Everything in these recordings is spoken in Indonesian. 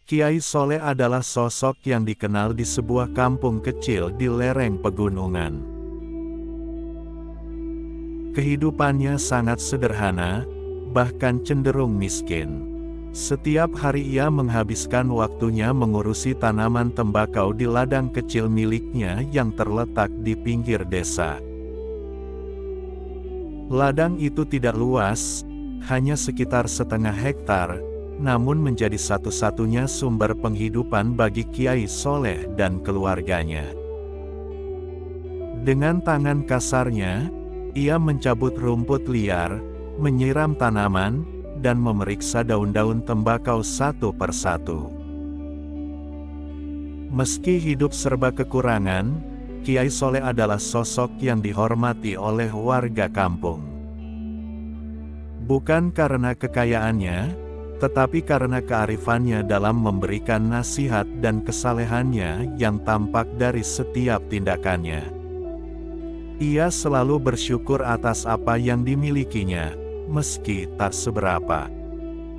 Kiai Soleh adalah sosok yang dikenal di sebuah kampung kecil di lereng pegunungan. Kehidupannya sangat sederhana, bahkan cenderung miskin. Setiap hari ia menghabiskan waktunya mengurusi tanaman tembakau di ladang kecil miliknya yang terletak di pinggir desa. Ladang itu tidak luas, hanya sekitar setengah hektar, namun menjadi satu-satunya sumber penghidupan bagi Kiai Soleh dan keluarganya. Dengan tangan kasarnya, ia mencabut rumput liar, menyiram tanaman, dan memeriksa daun-daun tembakau satu persatu. Meski hidup serba kekurangan, Kiai Soleh adalah sosok yang dihormati oleh warga kampung. Bukan karena kekayaannya, tetapi karena kearifannya dalam memberikan nasihat dan kesalehannya yang tampak dari setiap tindakannya. Ia selalu bersyukur atas apa yang dimilikinya, meski tak seberapa.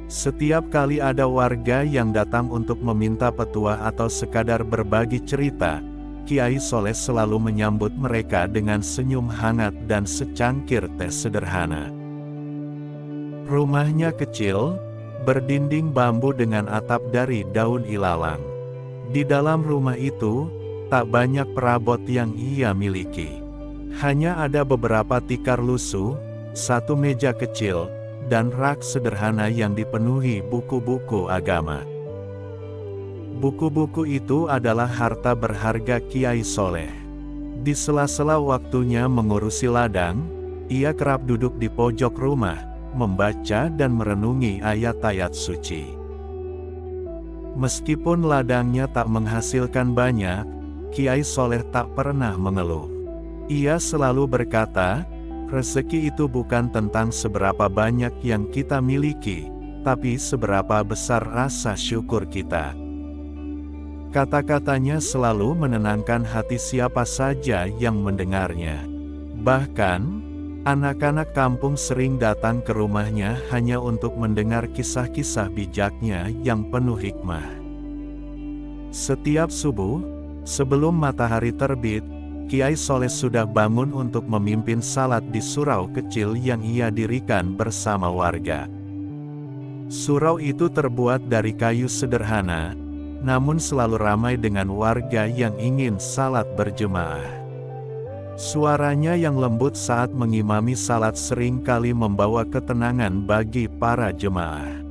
Setiap kali ada warga yang datang untuk meminta petuah atau sekadar berbagi cerita, Kiai Soleh selalu menyambut mereka dengan senyum hangat dan secangkir teh sederhana. Rumahnya kecil, berdinding bambu dengan atap dari daun ilalang. Di dalam rumah itu, tak banyak perabot yang ia miliki. Hanya ada beberapa tikar lusuh, satu meja kecil, dan rak sederhana yang dipenuhi buku-buku agama. Buku-buku itu adalah harta berharga Kiai Soleh. Di sela-sela waktunya mengurusi ladang, ia kerap duduk di pojok rumah, membaca dan merenungi ayat-ayat suci. Meskipun ladangnya tak menghasilkan banyak, Kiai Soleh tak pernah mengeluh. Ia selalu berkata, rezeki itu bukan tentang seberapa banyak yang kita miliki, tapi seberapa besar rasa syukur kita. Kata-katanya selalu menenangkan hati siapa saja yang mendengarnya. Bahkan, anak-anak kampung sering datang ke rumahnya hanya untuk mendengar kisah-kisah bijaknya yang penuh hikmah. Setiap subuh, sebelum matahari terbit, Kiai Soleh sudah bangun untuk memimpin salat di surau kecil yang ia dirikan bersama warga. Surau itu terbuat dari kayu sederhana, namun selalu ramai dengan warga yang ingin salat berjemaah. Suaranya yang lembut saat mengimami salat sering kali membawa ketenangan bagi para jemaah.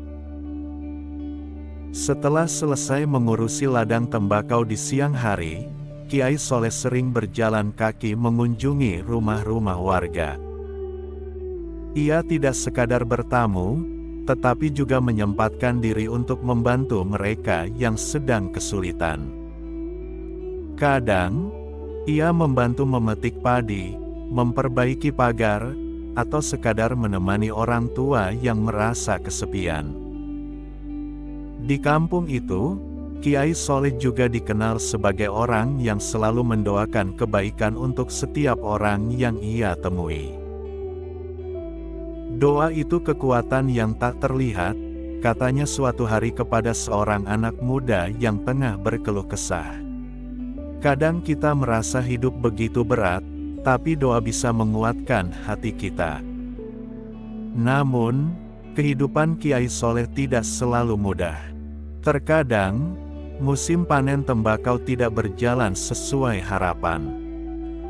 Setelah selesai mengurusi ladang tembakau di siang hari, Kiai Soleh sering berjalan kaki mengunjungi rumah-rumah warga. Ia tidak sekadar bertamu, tetapi juga menyempatkan diri untuk membantu mereka yang sedang kesulitan. Kadang, ia membantu memetik padi, memperbaiki pagar, atau sekadar menemani orang tua yang merasa kesepian. Di kampung itu, Kiai Soleh juga dikenal sebagai orang yang selalu mendoakan kebaikan untuk setiap orang yang ia temui. Doa itu kekuatan yang tak terlihat, katanya suatu hari kepada seorang anak muda yang tengah berkeluh kesah. Kadang kita merasa hidup begitu berat, tapi doa bisa menguatkan hati kita. Namun, kehidupan Kiai Soleh tidak selalu mudah. Terkadang, musim panen tembakau tidak berjalan sesuai harapan.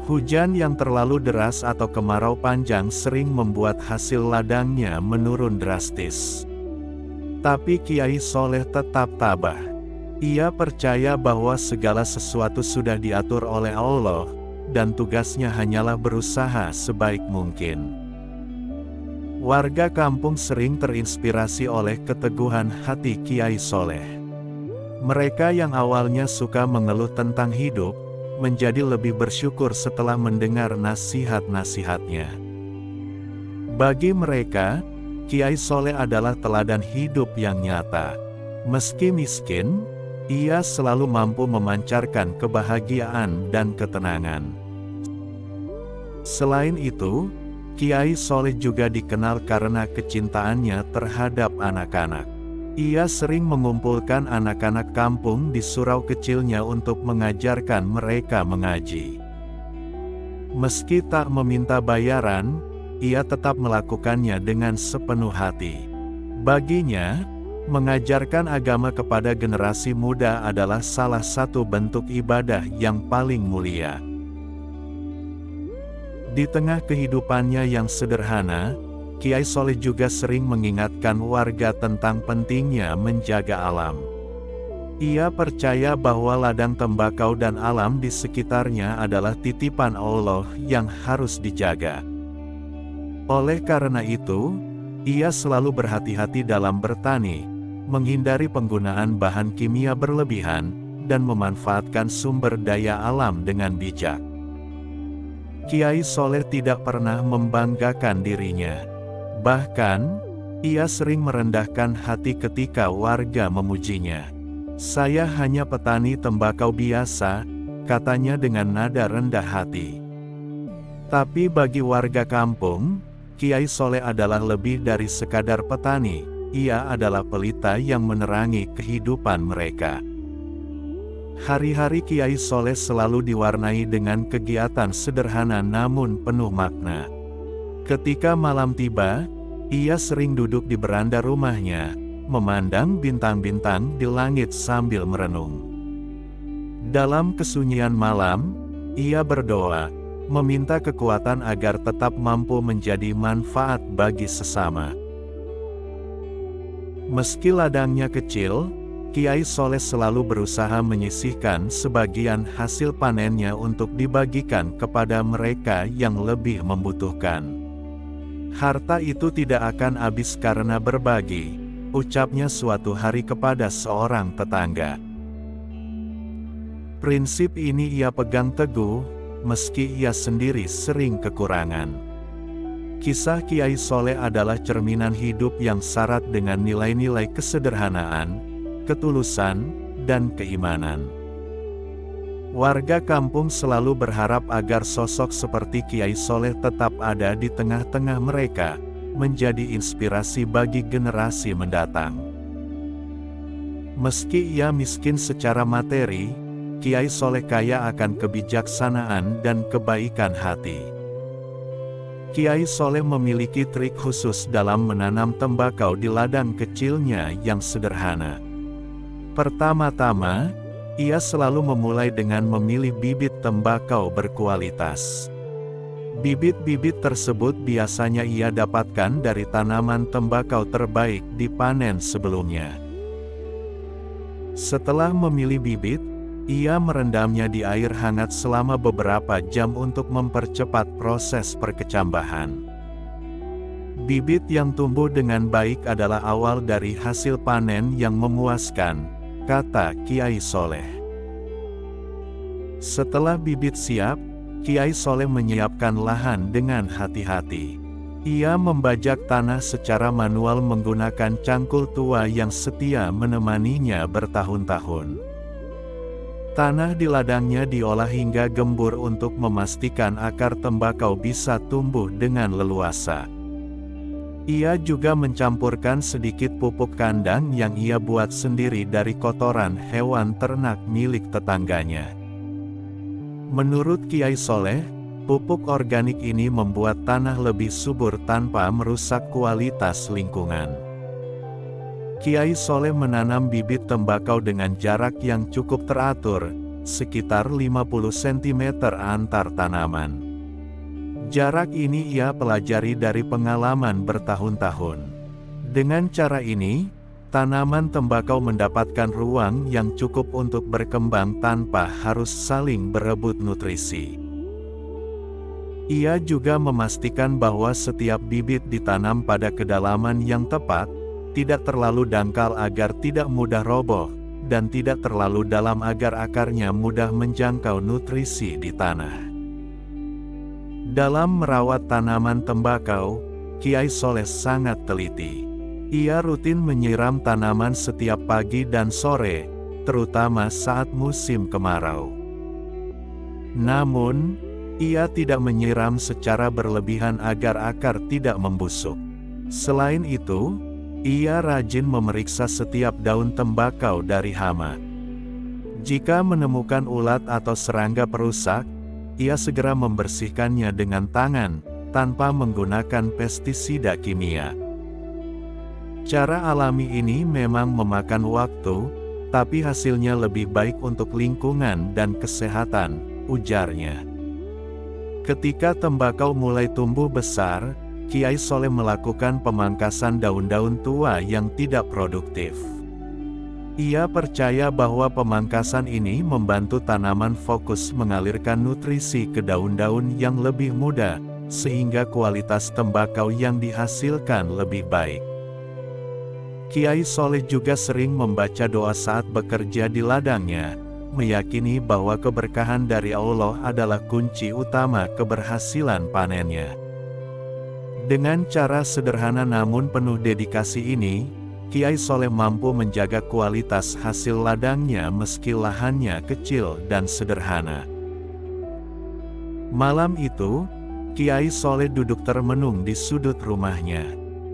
Hujan yang terlalu deras atau kemarau panjang sering membuat hasil ladangnya menurun drastis. Tapi Kiai Soleh tetap tabah. Ia percaya bahwa segala sesuatu sudah diatur oleh Allah, dan tugasnya hanyalah berusaha sebaik mungkin. Warga kampung sering terinspirasi oleh keteguhan hati Kiai Soleh. Mereka yang awalnya suka mengeluh tentang hidup, menjadi lebih bersyukur setelah mendengar nasihat-nasihatnya. Bagi mereka, Kiai Soleh adalah teladan hidup yang nyata. Meski miskin, ia selalu mampu memancarkan kebahagiaan dan ketenangan. Selain itu, Kiai Soleh juga dikenal karena kecintaannya terhadap anak-anak. Ia sering mengumpulkan anak-anak kampung di surau kecilnya untuk mengajarkan mereka mengaji. Meski tak meminta bayaran, ia tetap melakukannya dengan sepenuh hati. Baginya, mengajarkan agama kepada generasi muda adalah salah satu bentuk ibadah yang paling mulia. Di tengah kehidupannya yang sederhana, Kiai Soleh juga sering mengingatkan warga tentang pentingnya menjaga alam. Ia percaya bahwa ladang tembakau dan alam di sekitarnya adalah titipan Allah yang harus dijaga. Oleh karena itu, ia selalu berhati-hati dalam bertani, menghindari penggunaan bahan kimia berlebihan, dan memanfaatkan sumber daya alam dengan bijak. Kiai Soleh tidak pernah membanggakan dirinya. Bahkan, ia sering merendahkan hati ketika warga memujinya. "Saya hanya petani tembakau biasa," katanya dengan nada rendah hati. Tapi bagi warga kampung, Kiai Soleh adalah lebih dari sekadar petani. Ia adalah pelita yang menerangi kehidupan mereka. Hari-hari Kiai Soleh selalu diwarnai dengan kegiatan sederhana namun penuh makna. Ketika malam tiba, ia sering duduk di beranda rumahnya, memandang bintang-bintang di langit sambil merenung. Dalam kesunyian malam, ia berdoa, meminta kekuatan agar tetap mampu menjadi manfaat bagi sesama. Meski ladangnya kecil, Kiai Soleh selalu berusaha menyisihkan sebagian hasil panennya untuk dibagikan kepada mereka yang lebih membutuhkan. "Harta itu tidak akan habis karena berbagi," ucapnya suatu hari kepada seorang tetangga. Prinsip ini ia pegang teguh, meski ia sendiri sering kekurangan. Kisah Kiai Soleh adalah cerminan hidup yang syarat dengan nilai-nilai kesederhanaan, ketulusan, dan keimanan. Warga kampung selalu berharap agar sosok seperti Kiai Soleh tetap ada di tengah-tengah mereka, menjadi inspirasi bagi generasi mendatang. Meski ia miskin secara materi, Kiai Soleh kaya akan kebijaksanaan dan kebaikan hati. Kiai Soleh memiliki trik khusus dalam menanam tembakau di ladang kecilnya yang sederhana. Pertama-tama, ia selalu memulai dengan memilih bibit tembakau berkualitas. Bibit-bibit tersebut biasanya ia dapatkan dari tanaman tembakau terbaik dipanen sebelumnya. Setelah memilih bibit, ia merendamnya di air hangat selama beberapa jam untuk mempercepat proses perkecambahan. Bibit yang tumbuh dengan baik adalah awal dari hasil panen yang memuaskan, kata Kiai Soleh. Setelah bibit siap, Kiai Soleh menyiapkan lahan dengan hati-hati. Ia membajak tanah secara manual menggunakan cangkul tua yang setia menemaninya bertahun-tahun. Tanah di ladangnya diolah hingga gembur untuk memastikan akar tembakau bisa tumbuh dengan leluasa. Ia juga mencampurkan sedikit pupuk kandang yang ia buat sendiri dari kotoran hewan ternak milik tetangganya. Menurut Kiai Soleh, pupuk organik ini membuat tanah lebih subur tanpa merusak kualitas lingkungan. Kiai Soleh menanam bibit tembakau dengan jarak yang cukup teratur, sekitar 50 cm antar tanaman. Jarak ini ia pelajari dari pengalaman bertahun-tahun. Dengan cara ini, tanaman tembakau mendapatkan ruang yang cukup untuk berkembang tanpa harus saling berebut nutrisi. Ia juga memastikan bahwa setiap bibit ditanam pada kedalaman yang tepat, tidak terlalu dangkal agar tidak mudah roboh, dan tidak terlalu dalam agar akarnya mudah menjangkau nutrisi di tanah. Dalam merawat tanaman tembakau, Kiai Soleh sangat teliti. Ia rutin menyiram tanaman setiap pagi dan sore, terutama saat musim kemarau. Namun, ia tidak menyiram secara berlebihan agar akar tidak membusuk. Selain itu, Ia rajin memeriksa setiap daun tembakau dari hama. Jika menemukan ulat atau serangga perusak, ia segera membersihkannya dengan tangan, tanpa menggunakan pestisida kimia. Cara alami ini memang memakan waktu, tapi hasilnya lebih baik untuk lingkungan dan kesehatan, ujarnya. Ketika tembakau mulai tumbuh besar, Kiai Soleh melakukan pemangkasan daun-daun tua yang tidak produktif. Ia percaya bahwa pemangkasan ini membantu tanaman fokus mengalirkan nutrisi ke daun-daun yang lebih muda, sehingga kualitas tembakau yang dihasilkan lebih baik. Kiai Soleh juga sering membaca doa saat bekerja di ladangnya, meyakini bahwa keberkahan dari Allah adalah kunci utama keberhasilan panennya. Dengan cara sederhana namun penuh dedikasi ini, Kiai Soleh mampu menjaga kualitas hasil ladangnya meski lahannya kecil dan sederhana. Malam itu, Kiai Soleh duduk termenung di sudut rumahnya.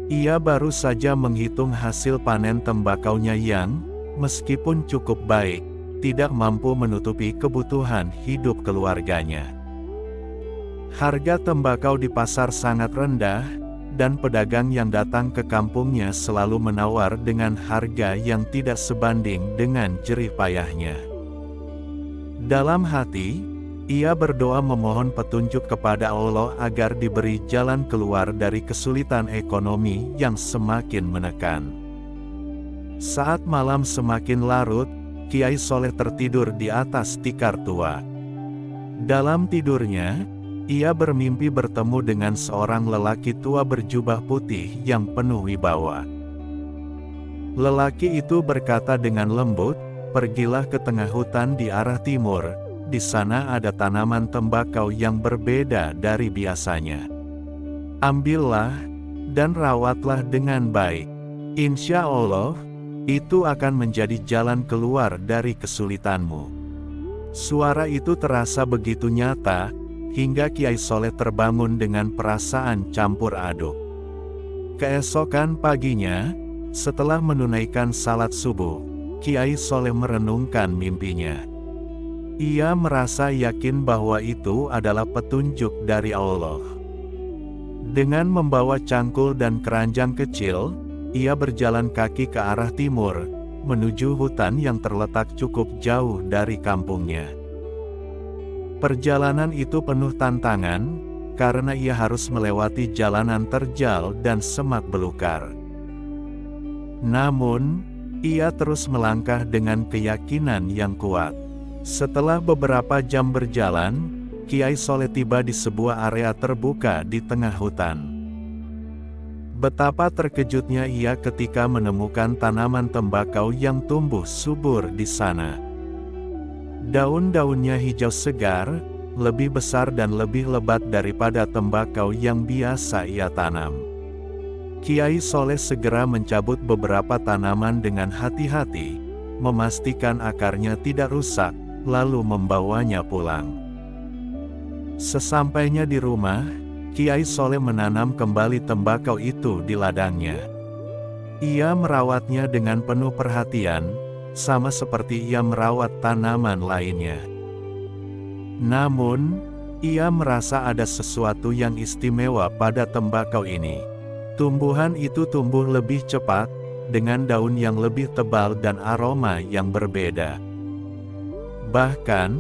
Ia baru saja menghitung hasil panen tembakaunya yang, meskipun cukup baik, tidak mampu menutupi kebutuhan hidup keluarganya. Harga tembakau di pasar sangat rendah, dan pedagang yang datang ke kampungnya selalu menawar dengan harga yang tidak sebanding dengan jerih payahnya. Dalam hati, ia berdoa memohon petunjuk kepada Allah agar diberi jalan keluar dari kesulitan ekonomi yang semakin menekan. Saat malam semakin larut, Kiai Soleh tertidur di atas tikar tua. Dalam tidurnya, ia bermimpi bertemu dengan seorang lelaki tua berjubah putih yang penuh wibawa. Lelaki itu berkata dengan lembut, "Pergilah ke tengah hutan di arah timur, di sana ada tanaman tembakau yang berbeda dari biasanya. Ambillah, dan rawatlah dengan baik. Insya Allah, itu akan menjadi jalan keluar dari kesulitanmu." Suara itu terasa begitu nyata, hingga Kiai Soleh terbangun dengan perasaan campur aduk. Keesokan paginya, setelah menunaikan salat subuh, Kiai Soleh merenungkan mimpinya. Ia merasa yakin bahwa itu adalah petunjuk dari Allah. Dengan membawa cangkul dan keranjang kecil, ia berjalan kaki ke arah timur, menuju hutan yang terletak cukup jauh dari kampungnya. Perjalanan itu penuh tantangan, karena ia harus melewati jalanan terjal dan semak belukar. Namun, ia terus melangkah dengan keyakinan yang kuat. Setelah beberapa jam berjalan, Kiai Soleh tiba di sebuah area terbuka di tengah hutan. Betapa terkejutnya ia ketika menemukan tanaman tembakau yang tumbuh subur di sana. Daun-daunnya hijau segar, lebih besar dan lebih lebat daripada tembakau yang biasa ia tanam. Kiai Soleh segera mencabut beberapa tanaman dengan hati-hati, memastikan akarnya tidak rusak, lalu membawanya pulang. Sesampainya di rumah, Kiai Soleh menanam kembali tembakau itu di ladangnya. Ia merawatnya dengan penuh perhatian, sama seperti ia merawat tanaman lainnya. Namun, ia merasa ada sesuatu yang istimewa pada tembakau ini. Tumbuhan itu tumbuh lebih cepat, dengan daun yang lebih tebal dan aroma yang berbeda. Bahkan,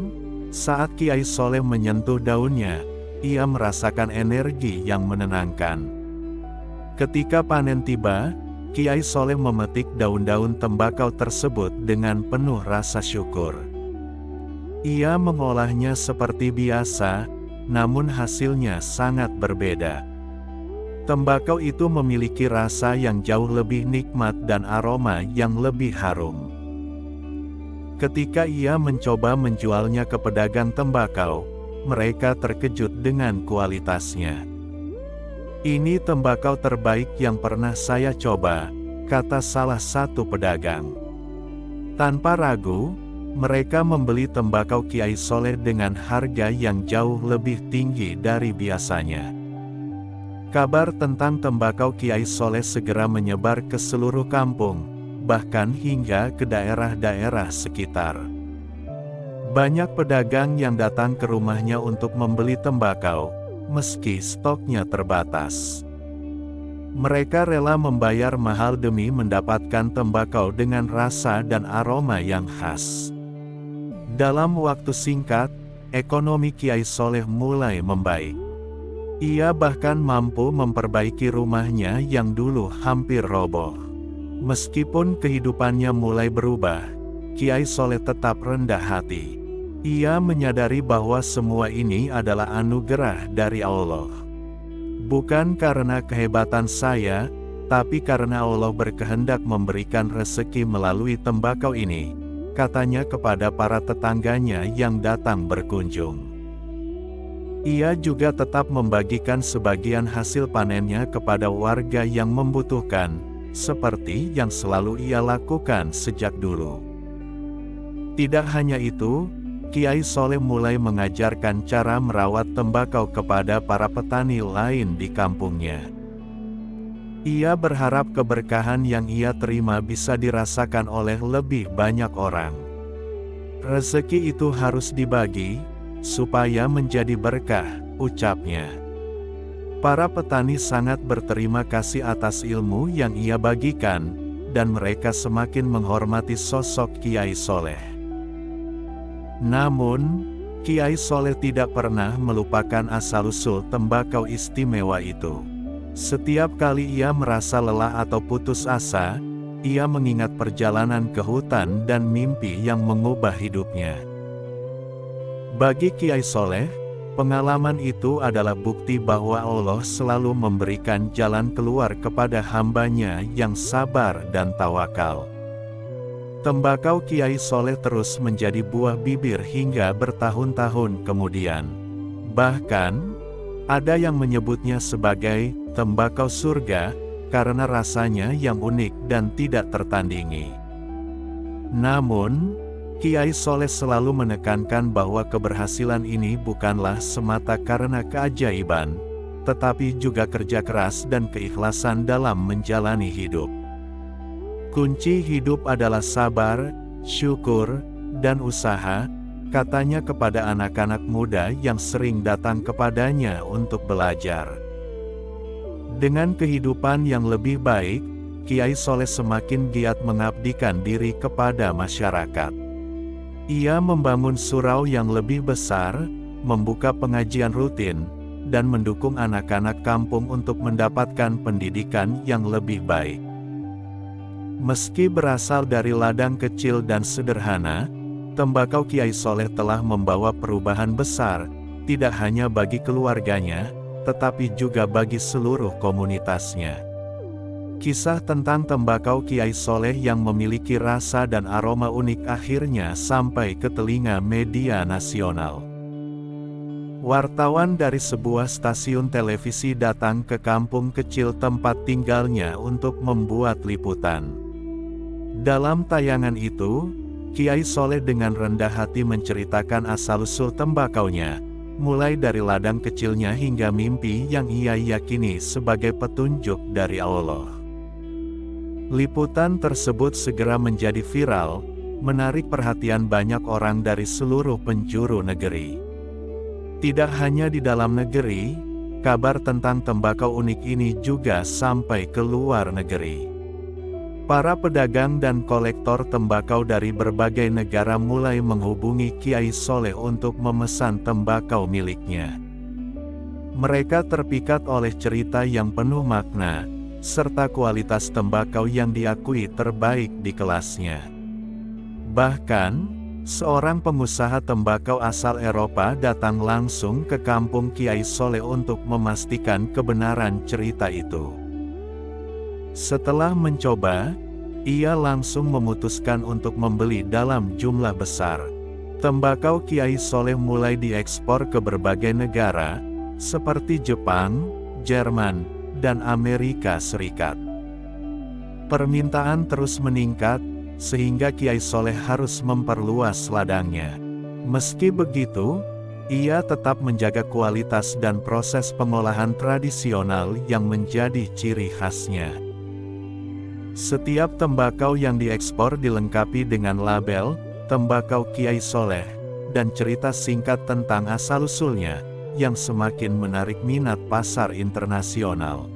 saat Kiai Soleh menyentuh daunnya, ia merasakan energi yang menenangkan. Ketika panen tiba, Kiai Soleh memetik daun-daun tembakau tersebut dengan penuh rasa syukur. Ia mengolahnya seperti biasa, namun hasilnya sangat berbeda. Tembakau itu memiliki rasa yang jauh lebih nikmat dan aroma yang lebih harum. Ketika ia mencoba menjualnya ke pedagang tembakau, mereka terkejut dengan kualitasnya. "Ini tembakau terbaik yang pernah saya coba," kata salah satu pedagang. Tanpa ragu, mereka membeli tembakau Kiai Soleh dengan harga yang jauh lebih tinggi dari biasanya. Kabar tentang tembakau Kiai Soleh segera menyebar ke seluruh kampung, bahkan hingga ke daerah-daerah sekitar. Banyak pedagang yang datang ke rumahnya untuk membeli tembakau, meski stoknya terbatas. Mereka rela membayar mahal demi mendapatkan tembakau dengan rasa dan aroma yang khas. Dalam waktu singkat, ekonomi Kiai Soleh mulai membaik. Ia bahkan mampu memperbaiki rumahnya yang dulu hampir roboh. Meskipun kehidupannya mulai berubah, Kiai Soleh tetap rendah hati. Ia menyadari bahwa semua ini adalah anugerah dari Allah. Bukan karena kehebatan saya, tapi karena Allah berkehendak memberikan rezeki melalui tembakau ini, katanya kepada para tetangganya yang datang berkunjung. Ia juga tetap membagikan sebagian hasil panennya kepada warga yang membutuhkan, seperti yang selalu ia lakukan sejak dulu. Tidak hanya itu, Kiai Soleh mulai mengajarkan cara merawat tembakau kepada para petani lain di kampungnya. Ia berharap keberkahan yang ia terima bisa dirasakan oleh lebih banyak orang. Rezeki itu harus dibagi, supaya menjadi berkah, ucapnya. Para petani sangat berterima kasih atas ilmu yang ia bagikan, dan mereka semakin menghormati sosok Kiai Soleh. Namun, Kiai Soleh tidak pernah melupakan asal-usul tembakau istimewa itu. Setiap kali ia merasa lelah atau putus asa, ia mengingat perjalanan ke hutan dan mimpi yang mengubah hidupnya. Bagi Kiai Soleh, pengalaman itu adalah bukti bahwa Allah selalu memberikan jalan keluar kepada hambanya yang sabar dan tawakal. Tembakau Kiai Soleh terus menjadi buah bibir hingga bertahun-tahun kemudian. Bahkan, ada yang menyebutnya sebagai tembakau surga, karena rasanya yang unik dan tidak tertandingi. Namun, Kiai Soleh selalu menekankan bahwa keberhasilan ini bukanlah semata karena keajaiban, tetapi juga kerja keras dan keikhlasan dalam menjalani hidup. Kunci hidup adalah sabar, syukur, dan usaha, katanya kepada anak-anak muda yang sering datang kepadanya untuk belajar. Dengan kehidupan yang lebih baik, Kiai Soleh semakin giat mengabdikan diri kepada masyarakat. Ia membangun surau yang lebih besar, membuka pengajian rutin, dan mendukung anak-anak kampung untuk mendapatkan pendidikan yang lebih baik. Meski berasal dari ladang kecil dan sederhana, tembakau Kiai Soleh telah membawa perubahan besar, tidak hanya bagi keluarganya, tetapi juga bagi seluruh komunitasnya. Kisah tentang tembakau Kiai Soleh yang memiliki rasa dan aroma unik akhirnya sampai ke telinga media nasional. Wartawan dari sebuah stasiun televisi datang ke kampung kecil tempat tinggalnya untuk membuat liputan. Dalam tayangan itu, Kiai Soleh dengan rendah hati menceritakan asal-usul tembakaunya, mulai dari ladang kecilnya hingga mimpi yang ia yakini sebagai petunjuk dari Allah. Liputan tersebut segera menjadi viral, menarik perhatian banyak orang dari seluruh penjuru negeri. Tidak hanya di dalam negeri, kabar tentang tembakau unik ini juga sampai ke luar negeri. Para pedagang dan kolektor tembakau dari berbagai negara mulai menghubungi Kiai Soleh untuk memesan tembakau miliknya. Mereka terpikat oleh cerita yang penuh makna, serta kualitas tembakau yang diakui terbaik di kelasnya. Bahkan, seorang pengusaha tembakau asal Eropa datang langsung ke kampung Kiai Soleh untuk memastikan kebenaran cerita itu. Setelah mencoba, ia langsung memutuskan untuk membeli dalam jumlah besar. Tembakau Kiai Soleh mulai diekspor ke berbagai negara, seperti Jepang, Jerman, dan Amerika Serikat. Permintaan terus meningkat, sehingga Kiai Soleh harus memperluas ladangnya. Meski begitu, Ia tetap menjaga kualitas dan proses pengolahan tradisional yang menjadi ciri khasnya. Setiap tembakau yang diekspor dilengkapi dengan label "Tembakau Kiai Soleh" dan cerita singkat tentang asal-usulnya, yang semakin menarik minat pasar internasional.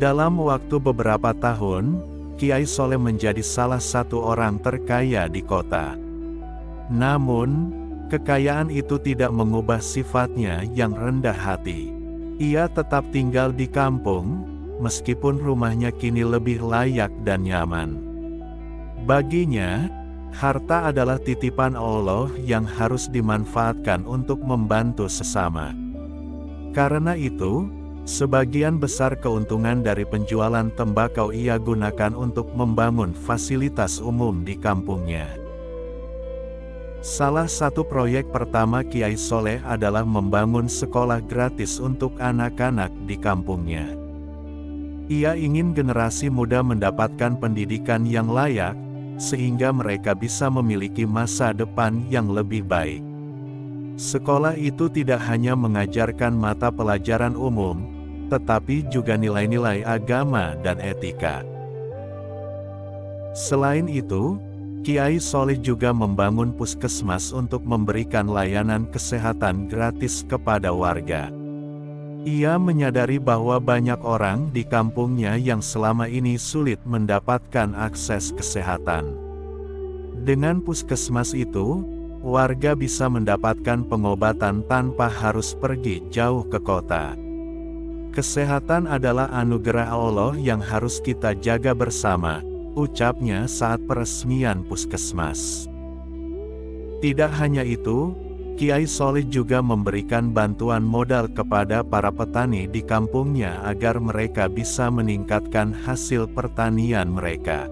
Dalam waktu beberapa tahun, Kiai Soleh menjadi salah satu orang terkaya di kota. Namun, kekayaan itu tidak mengubah sifatnya yang rendah hati. Ia tetap tinggal di kampung, meskipun rumahnya kini lebih layak dan nyaman. Baginya, harta adalah titipan Allah yang harus dimanfaatkan untuk membantu sesama. Karena itu, sebagian besar keuntungan dari penjualan tembakau ia gunakan untuk membangun fasilitas umum di kampungnya. Salah satu proyek pertama Kiai Soleh adalah membangun sekolah gratis untuk anak-anak di kampungnya. Ia ingin generasi muda mendapatkan pendidikan yang layak, sehingga mereka bisa memiliki masa depan yang lebih baik. Sekolah itu tidak hanya mengajarkan mata pelajaran umum, tetapi juga nilai-nilai agama dan etika. Selain itu, Kiai Soleh juga membangun puskesmas untuk memberikan layanan kesehatan gratis kepada warga. Ia menyadari bahwa banyak orang di kampungnya yang selama ini sulit mendapatkan akses kesehatan. Dengan puskesmas itu, warga bisa mendapatkan pengobatan tanpa harus pergi jauh ke kota. Kesehatan adalah anugerah Allah yang harus kita jaga bersama, ucapnya saat peresmian puskesmas. Tidak hanya itu, Kiai Soleh juga memberikan bantuan modal kepada para petani di kampungnya agar mereka bisa meningkatkan hasil pertanian mereka.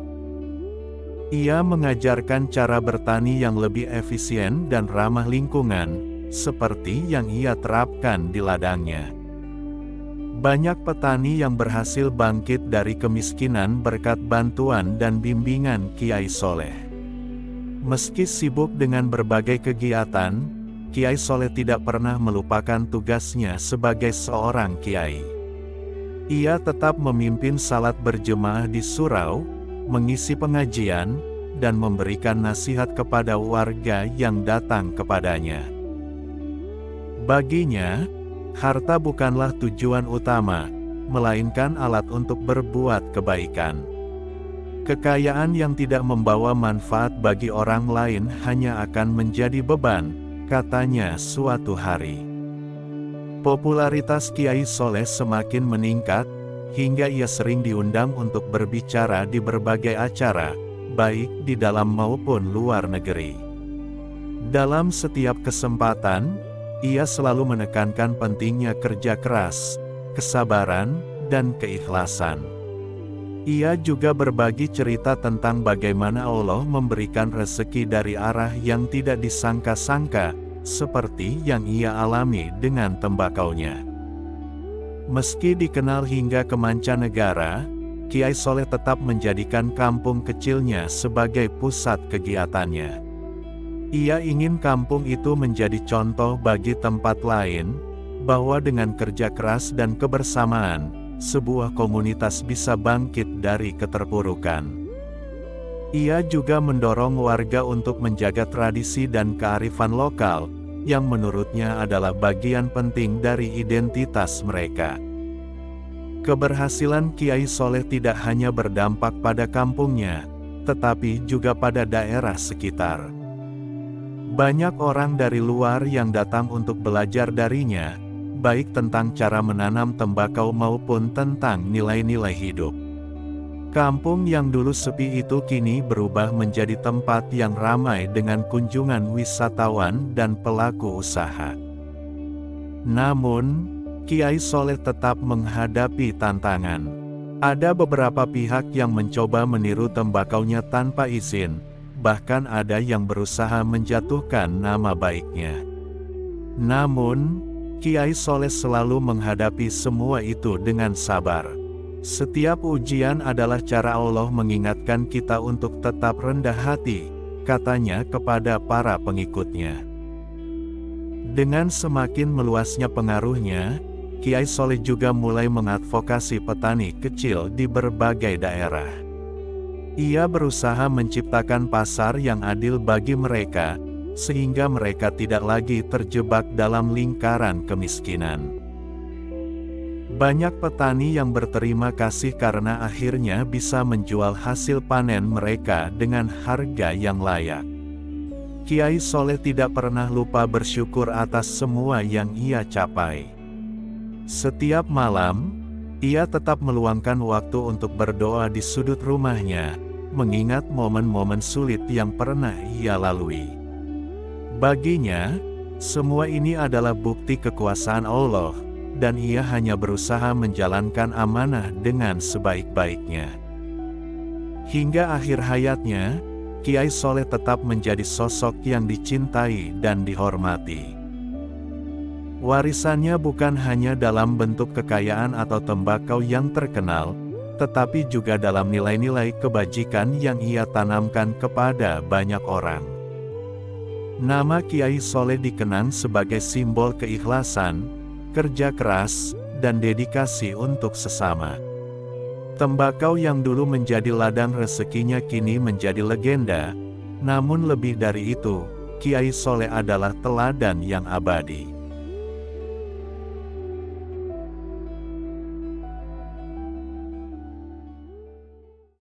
Ia mengajarkan cara bertani yang lebih efisien dan ramah lingkungan, seperti yang ia terapkan di ladangnya. Banyak petani yang berhasil bangkit dari kemiskinan berkat bantuan dan bimbingan Kiai Soleh. Meski sibuk dengan berbagai kegiatan, Kiai Soleh tidak pernah melupakan tugasnya sebagai seorang kiai. Ia tetap memimpin salat berjemaah di surau, mengisi pengajian, dan memberikan nasihat kepada warga yang datang kepadanya. Baginya, harta bukanlah tujuan utama, melainkan alat untuk berbuat kebaikan. Kekayaan yang tidak membawa manfaat bagi orang lain hanya akan menjadi beban, katanya suatu hari. Popularitas Kiai Soleh semakin meningkat, hingga ia sering diundang untuk berbicara di berbagai acara, baik di dalam maupun luar negeri. Dalam setiap kesempatan, ia selalu menekankan pentingnya kerja keras, kesabaran, dan keikhlasan. Ia juga berbagi cerita tentang bagaimana Allah memberikan rezeki dari arah yang tidak disangka-sangka, seperti yang ia alami dengan tembakaunya. Meski dikenal hingga ke mancanegara, Kiai Soleh tetap menjadikan kampung kecilnya sebagai pusat kegiatannya. Ia ingin kampung itu menjadi contoh bagi tempat lain, bahwa dengan kerja keras dan kebersamaan, sebuah komunitas bisa bangkit dari keterpurukan. Ia juga mendorong warga untuk menjaga tradisi dan kearifan lokal, yang menurutnya adalah bagian penting dari identitas mereka. Keberhasilan Kiai Soleh tidak hanya berdampak pada kampungnya, tetapi juga pada daerah sekitar. Banyak orang dari luar yang datang untuk belajar darinya, baik tentang cara menanam tembakau maupun tentang nilai-nilai hidup. Kampung yang dulu sepi itu kini berubah menjadi tempat yang ramai dengan kunjungan wisatawan dan pelaku usaha. Namun, Kiai Soleh tetap menghadapi tantangan. Ada beberapa pihak yang mencoba meniru tembakaunya tanpa izin, bahkan ada yang berusaha menjatuhkan nama baiknya. Namun, Kiai Soleh selalu menghadapi semua itu dengan sabar. Setiap ujian adalah cara Allah mengingatkan kita untuk tetap rendah hati, katanya kepada para pengikutnya. Dengan semakin meluasnya pengaruhnya, Kiai Soleh juga mulai mengadvokasi petani kecil di berbagai daerah. Ia berusaha menciptakan pasar yang adil bagi mereka, sehingga mereka tidak lagi terjebak dalam lingkaran kemiskinan. Banyak petani yang berterima kasih karena akhirnya bisa menjual hasil panen mereka dengan harga yang layak. Kiai Soleh tidak pernah lupa bersyukur atas semua yang ia capai. Setiap malam, ia tetap meluangkan waktu untuk berdoa di sudut rumahnya, mengingat momen-momen sulit yang pernah ia lalui. Baginya, semua ini adalah bukti kekuasaan Allah, dan ia hanya berusaha menjalankan amanah dengan sebaik-baiknya. Hingga akhir hayatnya, Kiai Soleh tetap menjadi sosok yang dicintai dan dihormati. Warisannya bukan hanya dalam bentuk kekayaan atau tembakau yang terkenal, tetapi juga dalam nilai-nilai kebajikan yang ia tanamkan kepada banyak orang. Nama Kiai Soleh dikenang sebagai simbol keikhlasan, kerja keras, dan dedikasi untuk sesama. Tembakau yang dulu menjadi ladang rezekinya kini menjadi legenda, namun lebih dari itu, Kiai Soleh adalah teladan yang abadi.